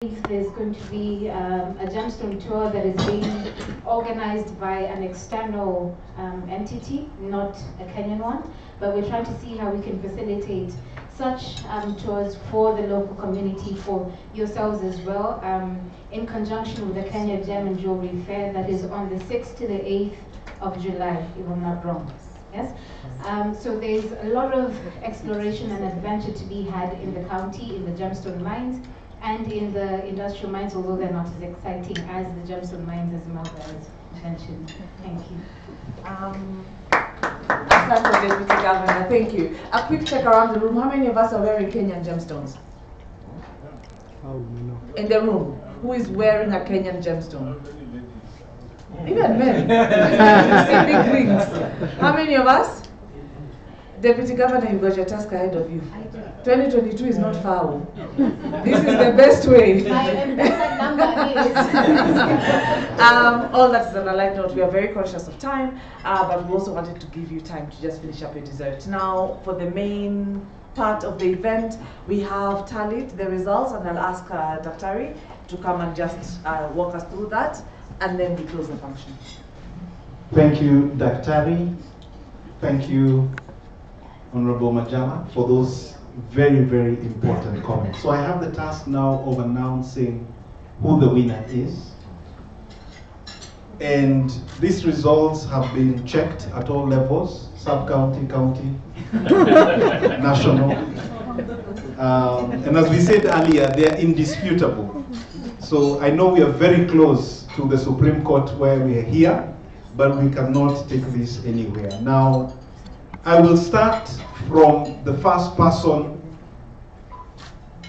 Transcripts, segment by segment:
There's going to be a gemstone tour that is being organized by an external entity, not a Kenyan one, but we're trying to see how we can facilitate such tours for the local community, for yourselves as well, in conjunction with the Kenya Gem and Jewelry Fair that is on the 6th to the 8th of July, if I'm not wrong. Yes? So there's a lot of exploration and adventure to be had in the county, in the gemstone mines, and in the industrial mines, although they're not as exciting as the gemstone mines, as Melba has mentioned. Thank you. Deputy Governor, thank you. A quick check around the room. How many of us are wearing Kenyan gemstones? In the room, who is wearing a Kenyan gemstone? Even men. You see big rings. How many of us? Deputy Governor, you've got your task ahead of you. 2022 is not far away. This is the best way. My number is. All that's on a light note, we are very conscious of time, but we also wanted to give you time to just finish up your dessert. Now, for the main part of the event, we have tallied the results, and I'll ask Daktari to come and just walk us through that, and then we close the function. Thank you, Daktari. Thank you, Honorable Majama, for those very, very important comments. So I have the task now of announcing who the winner is. And these results have been checked at all levels, sub-county, county, national. And as we said earlier, they are indisputable. So I know we are very close to the Supreme Court where we are here, but we cannot take this anywhere. Now, I will start from the first person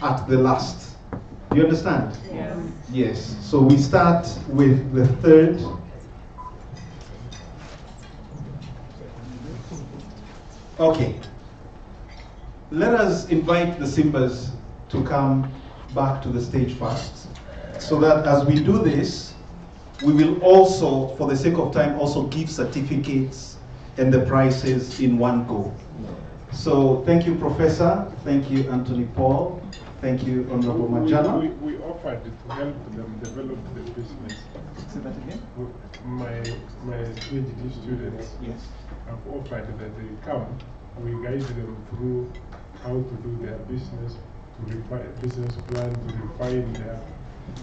at the last. Do you understand? Yes. Yes. So we start with the third. Okay. Let us invite the Simbas to come back to the stage first, so that as we do this, we will also, for the sake of time, also give certificates and the prizes in one go. So thank you, Professor. Thank you, Anthony Paul. Thank you, Honorable Majala. We offered to help them develop the business. Say that again? My PhD students have offered that they come, we guide them through how to do their business, to refine business plan, to refine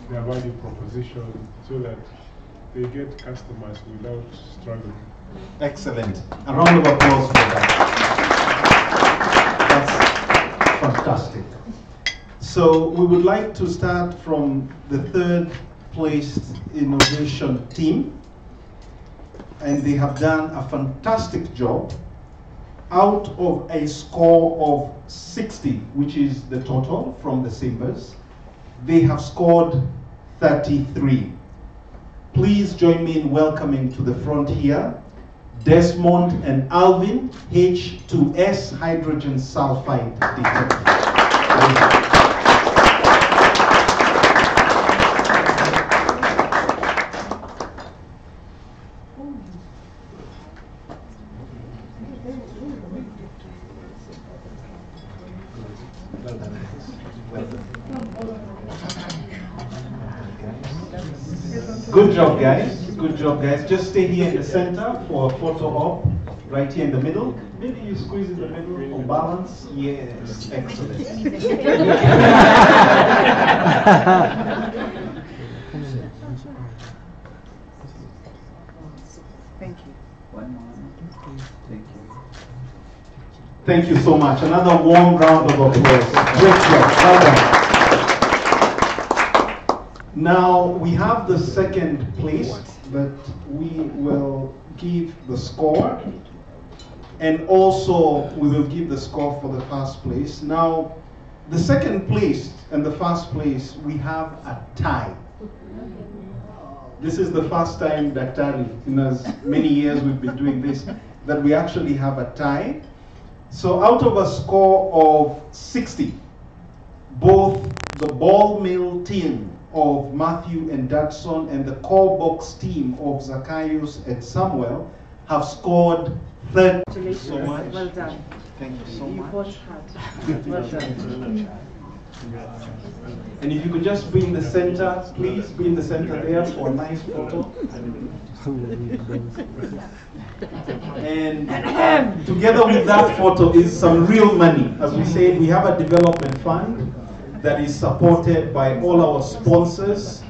their value proposition, so that they get customers without struggling. Excellent. A round of applause for that. That's fantastic. So we would like to start from the third placed innovation team. And they have done a fantastic job. Out of a score of 60, which is the total from the Simbas, they have scored 33. Please join me in welcoming to the front here Desmond and Alvin, H2S hydrogen sulfide detector. Good job, guys. Good job, guys. Just stay here in the center for a photo op, right here in the middle. Maybe you squeeze in the middle for balance. Yes, excellent. Thank you. One more. Thank you. Thank you so much. Another warm round of applause. Great job. Well done. Now we have the second place, but we will give the score, and also we will give the score for the first place. Now, the second place and the first place, we have a tie. This is the first time, Daktari, in as many years we've been doing this, that we actually have a tie. So out of a score of 60, both the ball mill team of Matthew and Dodson and the core box team of Zacchaeus and Samuel have scored 30. Congratulations. So much. Well done. Thank you so much. You fought hard. Well done. And if you could just be in the center, please be in the center there for a nice photo. And together with that photo is some real money. As we said, we have a development fund that is supported by all our sponsors,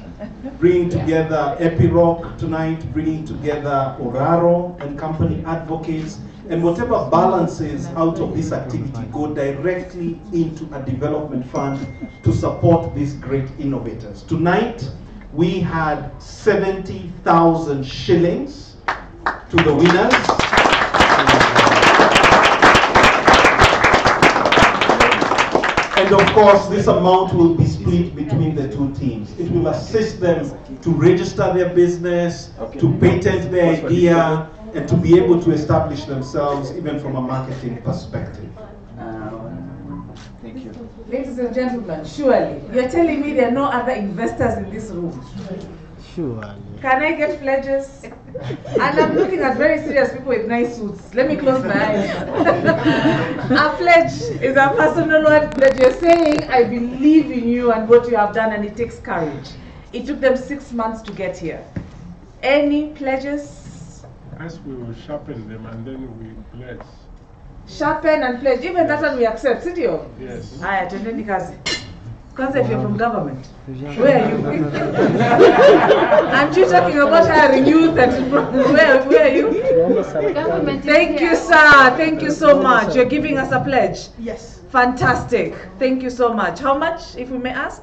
bringing together Epiroc tonight, bringing together Oraro and company advocates, and whatever balances out of this activity go directly into a development fund to support these great innovators. Tonight, we had 70,000 shillings to the winners. And of course, this amount will be split between the two teams. It will assist them to register their business, to patent their idea, and to be able to establish themselves even from a marketing perspective. Thank you. Ladies and gentlemen, surely, you're telling me there are no other investors in this room? Surely. Can I get pledges? And I'm looking at very serious people with nice suits. Let me close my eyes. A pledge is a personal one that you're saying, I believe in you and what you have done, and it takes courage. It took them 6 months to get here. Any pledges? As we will sharpen them and then we pledge. Sharpen and pledge. Even that one we accept, Sidio? Yes. Aya, twendeni kazi. Kwanza, if you're from government, where are you? Aren't you talking about hiring youth? Where are you? Government Thank you, sir. Thank you so much. You're giving us a pledge. Yes. Fantastic. Thank you so much. How much, if we may ask?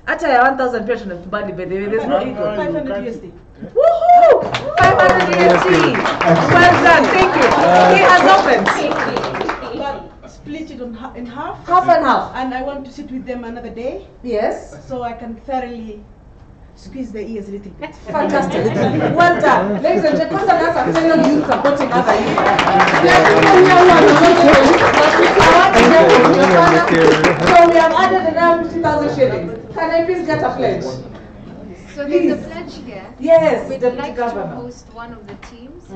Actually, 1,000 people to buy the baby. There's no ego. 500 USD. Woohoo! 500 USD. Well done. Thank you. He has opened. But split it in half. Half and half. And I want to sit with them another day Yes. so I can thoroughly squeeze their ears a little bit. Fantastic. Well done. Ladies and gentlemen, that's a fellow youth supporting other youth. So we have added another 50,000 shillings. Can I please get a pledge? So there's a pledge here. Yes, We'd Deputy like to Governor. host one of the teams,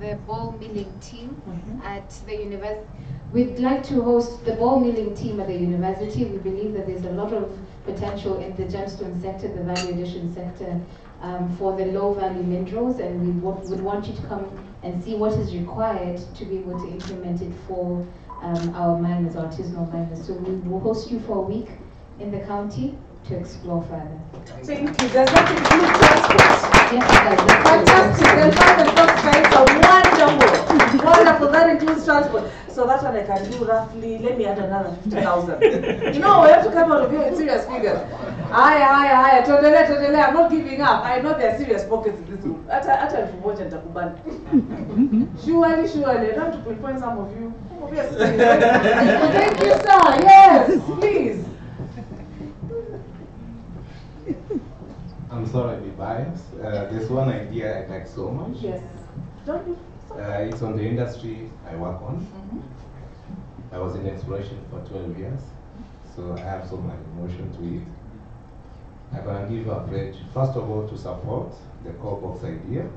the ball milling team at the university. We'd like to host the ball milling team at the university. We believe that there's a lot of potential in the gemstone sector, the value addition sector, for the low value minerals, and we would want you to come and see what is required to be able to implement it for our miners, artisanal miners. So we will host you for a week in the county to explore further. Thank you. Does that include transport? Yes, it does. Fantastic. Then 5 and 6 guys are wonderful. Wonderful. That includes transport. So that's what I can do roughly. Let me add another 50,000. No, we have to come out of here with serious figures. Aye. Totally. I'm not giving up. I know there are serious pockets in this room. Hata promotion takubali. Surely. I don't have to pinpoint some of you. Thank you, sir. Yes, please. I'm sorry to be biased. There's one idea I like so much. Yes. Don't be. It's on the industry I work on. I was in exploration for 12 years, so I have so much emotion to it. I'm going to give a pledge, first of all, to support the core box idea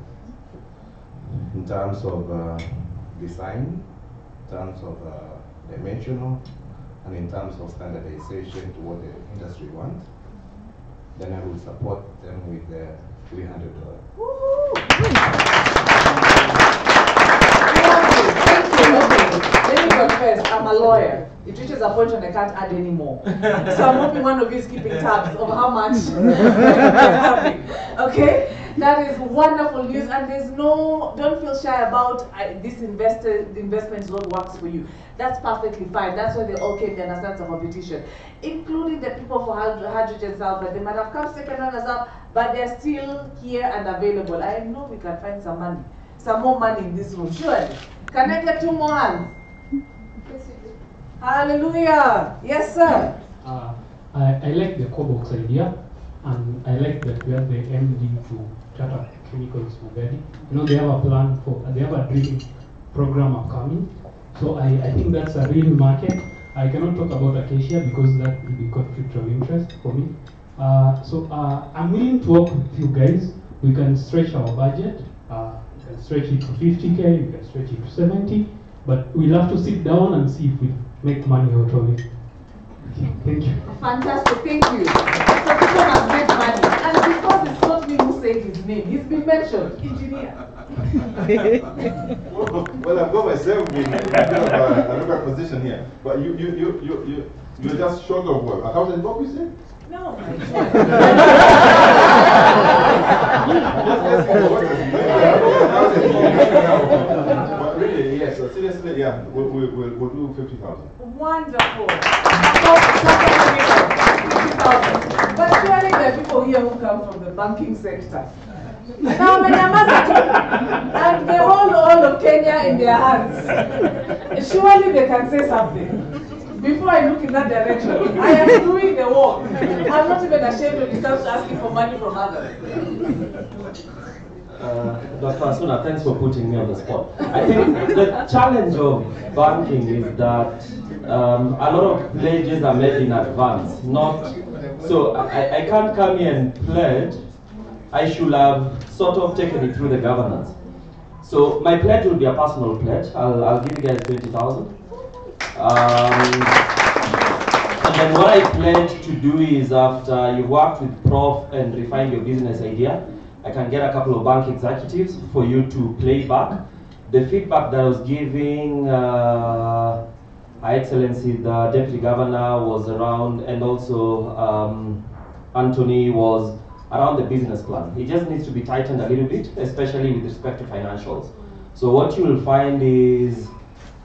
in terms of design, in terms of dimensional, and in terms of standardization to what the industry wants. Then I will support them with the $300. Let me confess, I'm a lawyer. It reaches a point when I can't add any more. So I'm hoping one of you is keeping tabs of how much I'm having. Okay? That is wonderful news, and there's don't feel shy about the investment is what works for you. That's perfectly fine. That's why they all came to understand the competition, including the people for hydrogen sulfur. They might have come second runners up, but they're still here and available. I know we can find some money, some more money in this room. Surely. Can I get 2 more hands? Hallelujah. Yes, sir. I like the Cobox idea, and I like that we have the MD to Tata Chemicals Mugadi. You know, they have a plan they have a drilling program upcoming. So I think that's a real market. I cannot talk about Acacia because that will be conflict of interest for me. So I'm willing to work with you guys. We can stretch our budget. We can stretch it to 50K, we can stretch it to 70, but we'll have to sit down and see if we make money out of it. Thank you. Fantastic, thank you. So people have made money. And because it's not me who said his name, he's been mentioned, engineer. Well, I've got myself in another position here. But you're just short of work. Accountant, what we say? No, my But really, yes, seriously, yeah, we'll do 50,000. Wonderful. 50,000. But surely there are people here who come from the banking sector. Now, and they hold all of Kenya in their hands. Surely they can say something. Before I look in that direction, I am doing the work. I'm not even ashamed when it comes to asking for money from others. Dr. Asuna, thanks for putting me on the spot. I think the challenge of banking is that a lot of pledges are made in advance. So I can't come here and pledge. I should have sort of taken it through the governance. So my pledge will be a personal pledge. I'll give you guys 20,000. And then what I pledge to do is after you worked with Prof and refined your business idea, I can get a couple of bank executives for you to play back. The feedback that I was giving Her Excellency, the Deputy Governor, was around, and also Anthony was around the business plan. It just needs to be tightened a little bit, especially with respect to financials. So what you will find is,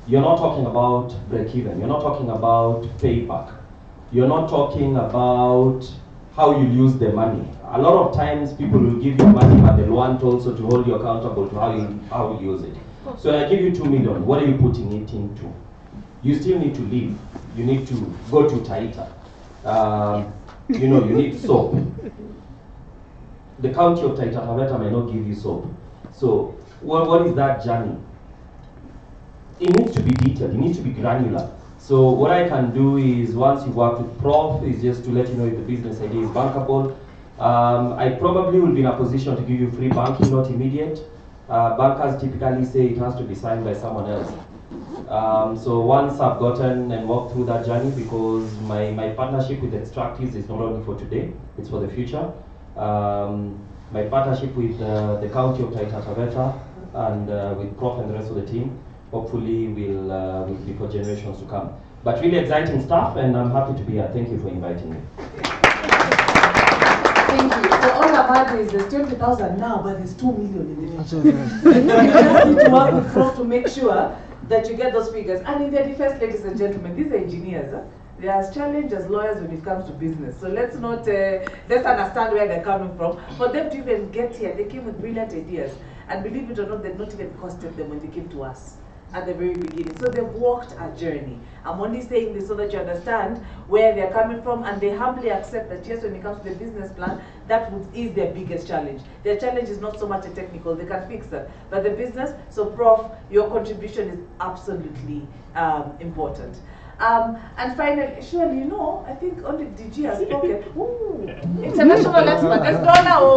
you're not talking about break-even, you're not talking about payback, you're not talking about how you use the money. A lot of times people will give you money, but they'll want also to hold you accountable to how you use it. So I give you 2 million, what are you putting it into? You still need to live. You need to go to Taita. You need soap. The county of Taita Taveta may not give you soap. So what is that journey? It needs to be detailed, it needs to be granular. So what I can do is, once you work with Prof, is just to let you know if the business idea is bankable. I probably will be in a position to give you free banking, not immediate. Bankers typically say it has to be signed by someone else. So once I've gotten and walked through that journey, because my partnership with Extractives is not only for today, it's for the future. My partnership with the county of Taita Taveta and with Prof and the rest of the team, hopefully will be for generations to come. But really exciting stuff, and I'm happy to be here. Thank you for inviting me. Thank you. So all I've had is there's 20,000 now, but there's 2 million in the future. You just need to work with Prof to make sure that you get those figures. And in their defense, ladies and gentlemen, these are engineers. They are as challenged as lawyers when it comes to business. So let's not, let's understand where they're coming from. For them to even get here, they came with brilliant ideas. And believe it or not, they've not even costed them when they came to us at the very beginning. So they've walked a journey. I'm only saying this so that you understand where they're coming from, and they humbly accept that yes, when it comes to the business plan, that is their biggest challenge. Their challenge is not so much a technical, they can fix that. But the business, so Prof, your contribution is absolutely important. And finally, surely I think only DG has spoken. Ooh, international expert, let's go now.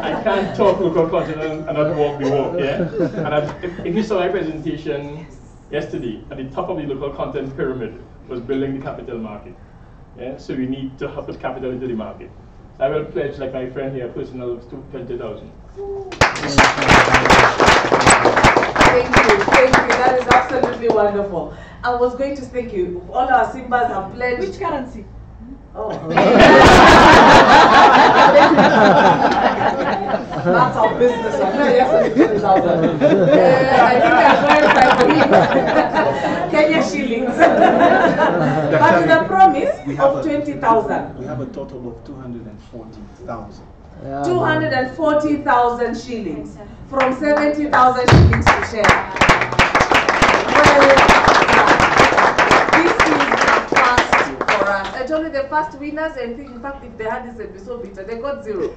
I can't talk local content and not walk the walk, yeah? And if you saw my presentation yesterday, at the top of the local content pyramid was building the capital market. Yeah? So we need to put capital into the market. I will pledge, like my friend here, personal to 20,000. Thank you, that is absolutely wonderful. I was going to thank you. All our Simbas have pledged. Which currency? Oh. That's our business. I think I'm going by Kenya shillings. But with a promise of 20,000. We have a total of 240,000. 240,000 shillings from 70,000 shillings to share. Well, this is fast for us. I told you the first winners, and in fact, if they had this episode bitter, they got 0.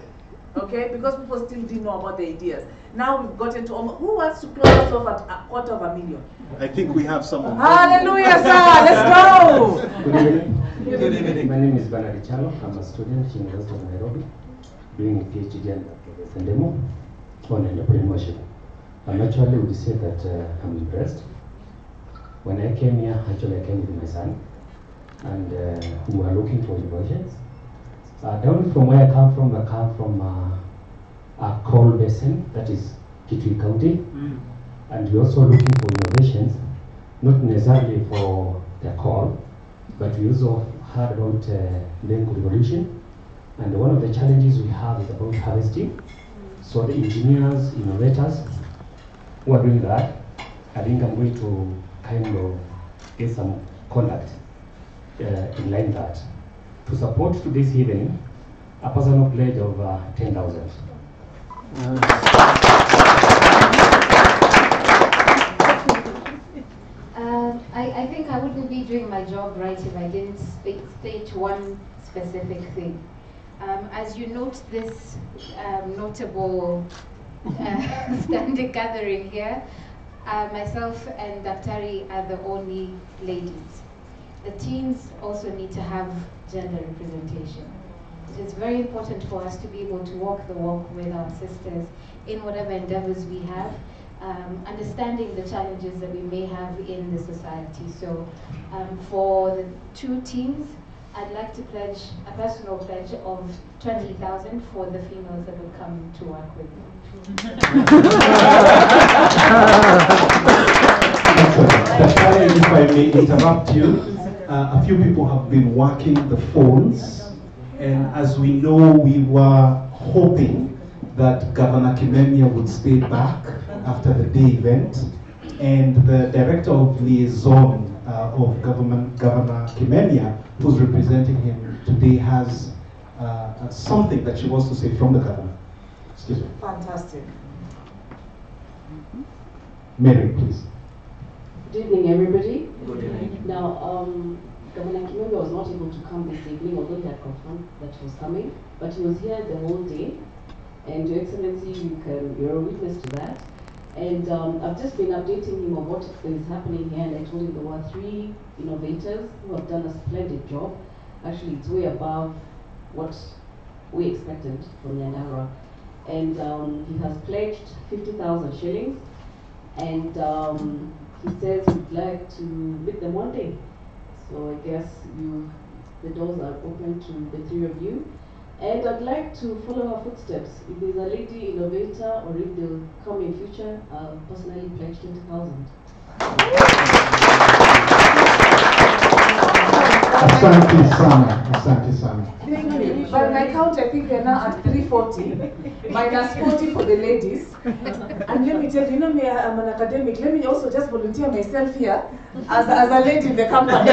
Okay, because people still didn't know about the ideas. Now we've gotten to almost, who wants to close us off at $250,000? I think we have someone. Hallelujah, sir. Let's go. Good evening. Good evening. My name is Bernard Chalo. I'm a student in the University of Nairobi, doing a PhD and demo on entrepreneurship. I would say that I'm impressed. When I came here, actually I came with my son. and who are looking for innovations. Down from where I come from a coal basin, that is Kitui County, and we're also looking for innovations, not necessarily for the coal, but we also heard about Lengu revolution, and one of the challenges we have is about harvesting. So the engineers, innovators who are doing that, I think I'm going to kind of get some contact in line that. To support to this evening, a personal pledge of 10,000. I think I wouldn't be doing my job right if I didn't state one specific thing. As you note this notable standing gathering here, myself and Daktari are the only ladies. The teams also need to have gender representation. It is very important for us to be able to walk the walk with our sisters in whatever endeavors we have, understanding the challenges that we may have in the society. So for the two teams, I'd like to pledge a personal pledge of 20,000 for the females that will come to work with me. If I may interrupt you, a few people have been working the phones, and as we know, we were hoping that Governor Kimemia would stay back after the day event, and the Director of Liaison of Government, Governor Kimemia, who's representing him today, has something that she wants to say from the Governor. Excuse me. Fantastic. Mary, please. Good evening, everybody. Good evening. Now, Governor Kimemia was not able to come this evening, although he had confirmed that he was coming, but he was here the whole day. And Your Excellency, you're a witness to that. And I've just been updating him on what is happening here, and I told him there were 3 innovators who have done a splendid job. Actually, it's way above what we expected from Nyandarua. And he has pledged 50,000 shillings, and he says he'd like to meet them one day. So I guess the doors are open to the 3 of you. And I'd like to follow her footsteps. If there's a lady innovator, or if they'll come in future, I'll personally pledge 20,000. Asante sana. By my count, I think we're now at 340, minus 40 for the ladies. And let me tell you, me, I'm an academic. Let me also just volunteer myself here as a lady in the company.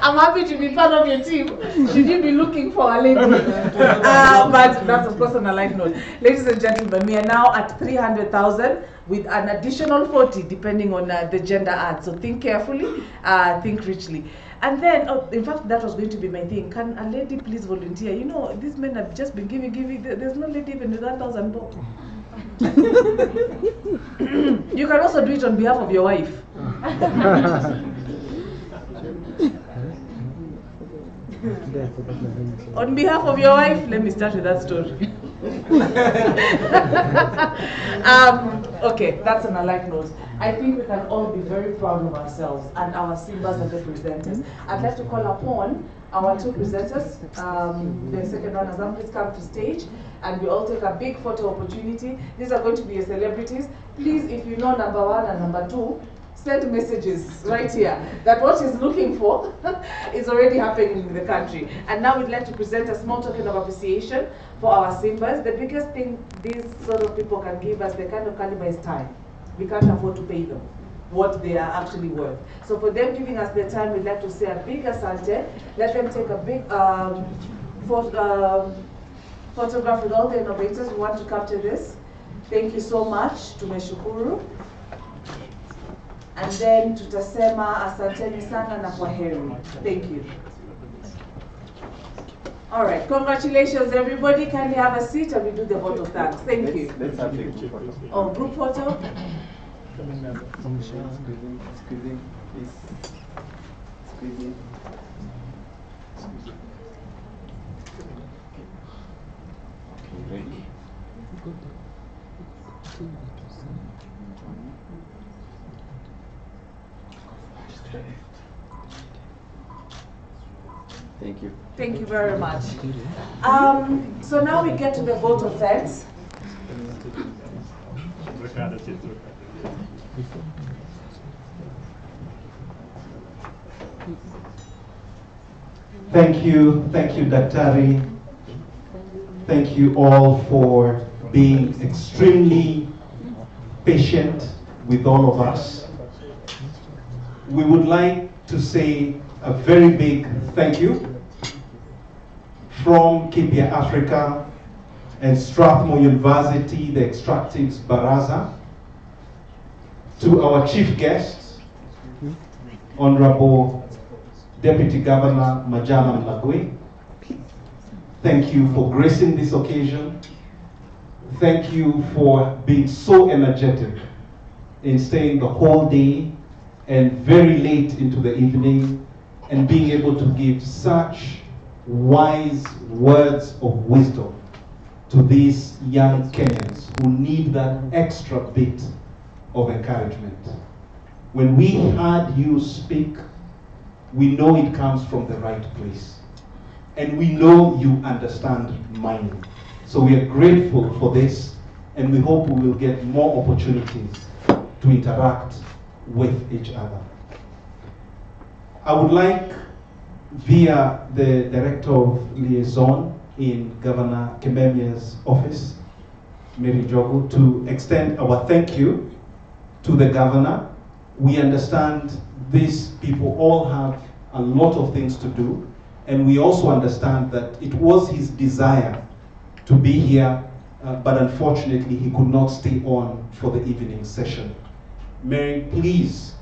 I'm happy to be part of your team. Should you be looking for a lady? But that's of course on a light note. Ladies and gentlemen, we are now at 300,000 with an additional 40 depending on the gender ad. So think carefully, think richly. And then, in fact, that was going to be my thing. Can a lady please volunteer? You know, these men have just been giving. There's no lady even with 1,000 bob. You can also do it on behalf of your wife. On behalf of your wife, let me start with that story. Okay, that's on a light note. I think we can all be very proud of ourselves and our symbols and the presenters. I'd like to call upon our 2 presenters, the second runners up, please come to stage, and we all take a big photo opportunity. These are going to be your celebrities. Please, if you know number 1 and number 2, send messages right here that what he's looking for is already happening in the country. And now we'd like to present a small token of appreciation for our symbols. The biggest thing these sort of people can give us, the kind of caliber, is time. We can't afford to pay them what they are actually worth. So for them giving us their time, we'd like to say a big asante. Let them take a big photograph with all the innovators who want to capture this. Thank you so much. Tumeshukuru. And then tutasema asanteni sana na kwaheri. Thank you. All right, congratulations everybody. Kindly have a seat and we do the vote of thanks. Thank you. Let's have the group photo. Oh, group photo? Squeezing, please. Squeezing. Okay, ready. Thank you. Thank you very much. So now we get to the vote of thanks. Thank you, Daktari. Thank you all for being extremely patient with all of us. We would like to say a very big thank you from Kipia Africa and Strathmore University, the Extractives Baraza, to our chief guests, Honorable Deputy Governor Majala Mlagwe. Thank you for gracing this occasion. Thank you for being so energetic in staying the whole day and very late into the evening and being able to give such wise words of wisdom to these young Kenyans who need that extra bit of encouragement. When we heard you speak, we know it comes from the right place. And we know you understand mining. So we are grateful for this, and we hope we will get more opportunities to interact with each other. I would like, via the Director of Liaison in Governor Kimemia's office, Mary Jogo, to extend our thank you to the Governor. We understand these people all have a lot of things to do, and we also understand that it was his desire to be here, but unfortunately he could not stay on for the evening session. Mary, please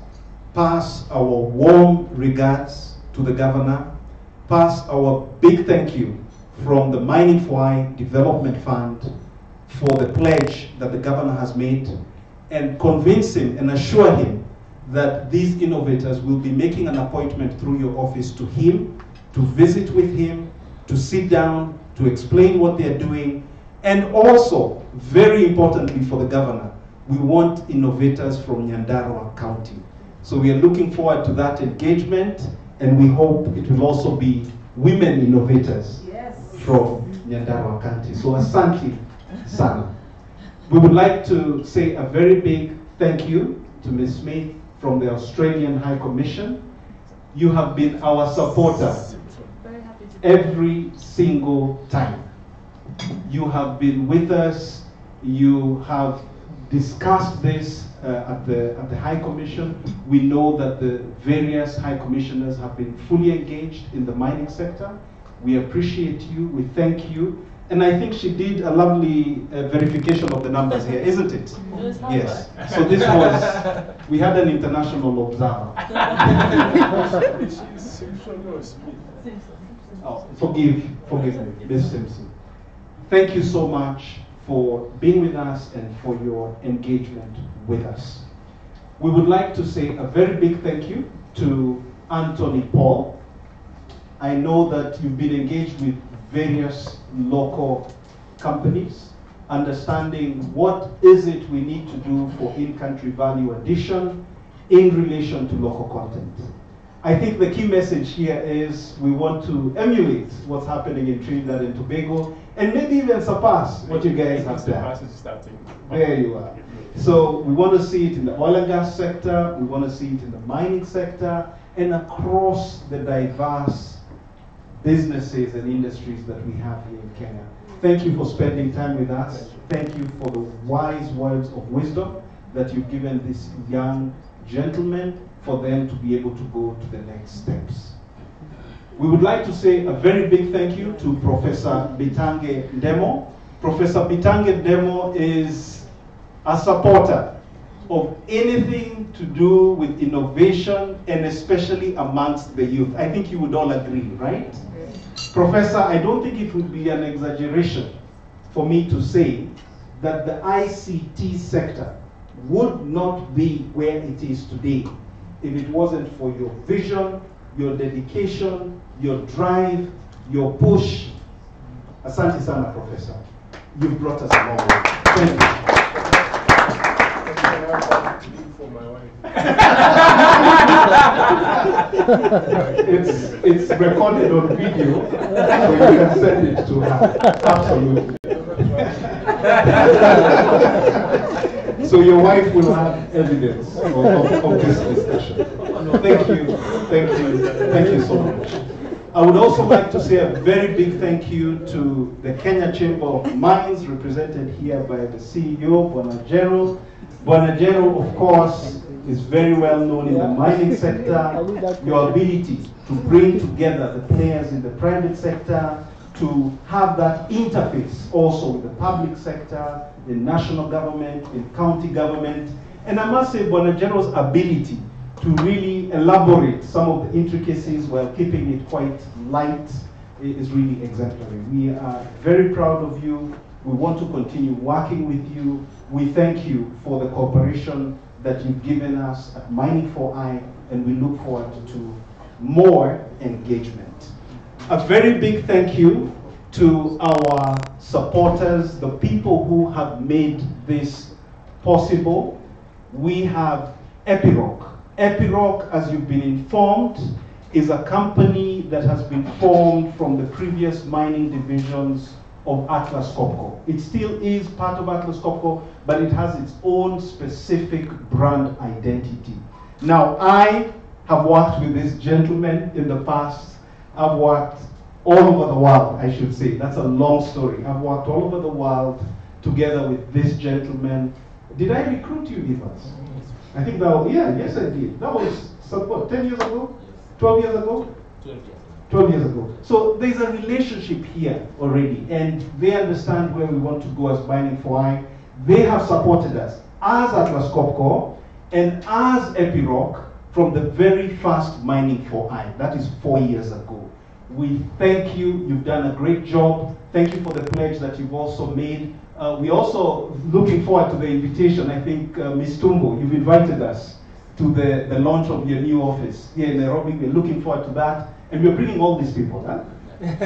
pass our warm regards to the Governor, pass our big thank you from the Mining for I Development Fund for the pledge that the Governor has made, and convince him and assure him that these innovators will be making an appointment through your office to him, to visit with him, to sit down, to explain what they're doing, and also, very importantly for the Governor, we want innovators from Nyandarua County. So we are looking forward to that engagement, and we hope it will also be women innovators from Nyandarua County. So asante sana. We would like to say a very big thank you to Ms. Smith from the Australian High Commission. You have been our supporter every single time. You have been with us. You have discussed this at the High Commission. We know that the various High Commissioners have been fully engaged in the mining sector. We appreciate you. We thank you. And I think she did a lovely verification of the numbers here, isn't it? Yes. So this was, we had an international observer. Oh, forgive me, Ms. Simpson. Thank you so much for being with us and for your engagement with us. We would like to say a very big thank you to Anthony Paul. I know that you've been engaged with various local companies, understanding what is it we need to do for in-country value addition in relation to local content. I think the key message here is we want to emulate what's happening in Trinidad and Tobago and maybe even surpass what you guys have done. There you are. So we want to see it in the oil and gas sector, we want to see it in the mining sector, and across the diverse businesses and industries that we have here in Kenya. Thank you for spending time with us. Thank you for the wise words of wisdom that you've given this young gentleman for them to be able to go to the next steps. We would like to say a very big thank you to Professor Bitange Ndemo. Professor Bitange Ndemo is a supporter of anything to do with innovation, and especially amongst the youth. I think you would all agree, right? Professor, I don't think it would be an exaggeration for me to say that the ICT sector would not be where it is today if it wasn't for your vision, your dedication, your drive, your push. Asante sana, Professor. You've brought us a long way. Thank you. have that link for my wife. It's recorded on video, so you can send it to her. Absolutely. So your wife will have evidence of this discussion. Thank you so much. I would also like to say a very big thank you to the Kenya Chamber of Mines, represented here by the CEO, Bwana. Bwana, of course, is very well known in the mining sector. Your ability to bring together the players in the private sector, to have that interface also with the public sector, the national government, in county government. And I must say, Bwana ability to really elaborate some of the intricacies while keeping it quite light is really exemplary. We are very proud of you. We want to continue working with you. We thank you for the cooperation that you've given us at Mining for I, and we look forward to more engagement. A very big thank you to our supporters, the people who have made this possible. We have Epiroc. Epiroc, as you've been informed, is a company that has been formed from the previous mining divisions of Atlas Copco. It still is part of Atlas Copco, but it has its own specific brand identity. Now, I have worked with this gentleman in the past. I've worked all over the world, I should say. That's a long story. I've worked all over the world together with this gentleman. Did I recruit you, Evans? I think that was, yes I did. That was, what, 10 years ago? 12 years ago? 12 years ago. So there's a relationship here already, and they understand where we want to go as Mining for I. They have supported us as Atlas Copco and as Epiroc from the very first Mining for I. That is 4 years ago. We thank you. You've done a great job. Thank you for the pledge that you've also made. We're also looking forward to the invitation. I think, Ms. Tumbo, you've invited us to the launch of your new office here in Nairobi. We're looking forward to that. And we're bringing all these people, huh?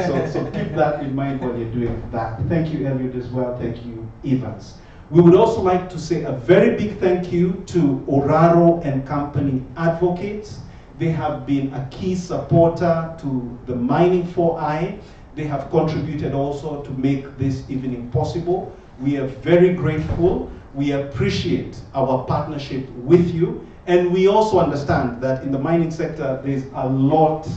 So keep that in mind while you're doing that. Thank you, Eliud, as well. Thank you, Evans. We would also like to say a very big thank you to Oraro and Company Advocates. They have been a key supporter to the Mining for I. They have contributed also to make this evening possible. We are very grateful. We appreciate our partnership with you. And we also understand that in the mining sector, there's a lot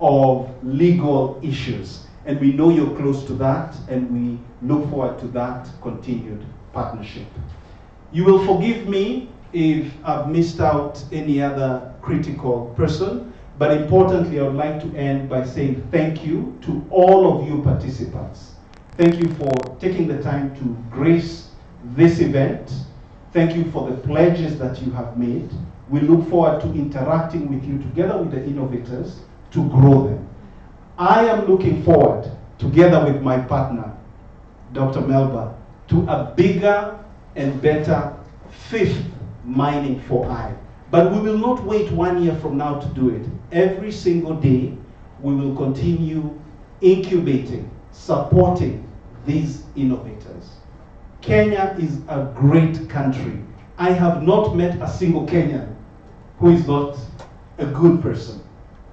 of legal issues. And we know you're close to that, and we look forward to that continued partnership. You will forgive me if I've missed out any other critical person, but importantly, I would like to end by saying thank you to all of you participants. Thank you for taking the time to grace this event. Thank you for the pledges that you have made. We look forward to interacting with you together with the innovators to grow them. I am looking forward, together with my partner, Dr. Melba, to a bigger and better 5th Mining for I. But we will not wait 1 year from now to do it. Every single day, we will continue incubating, supporting these innovators. Kenya is a great country. I have not met a single Kenyan who is not a good person.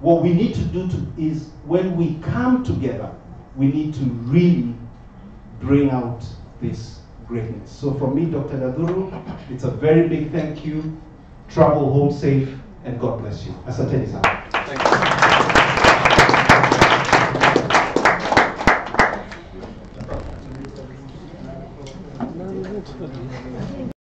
What we need to do is, when we come together, we need to really bring out this greatness. So from me, Dr. Daduru, it's a very big thank you. Travel home safe, and God bless you. Asanteni sana. Thank you.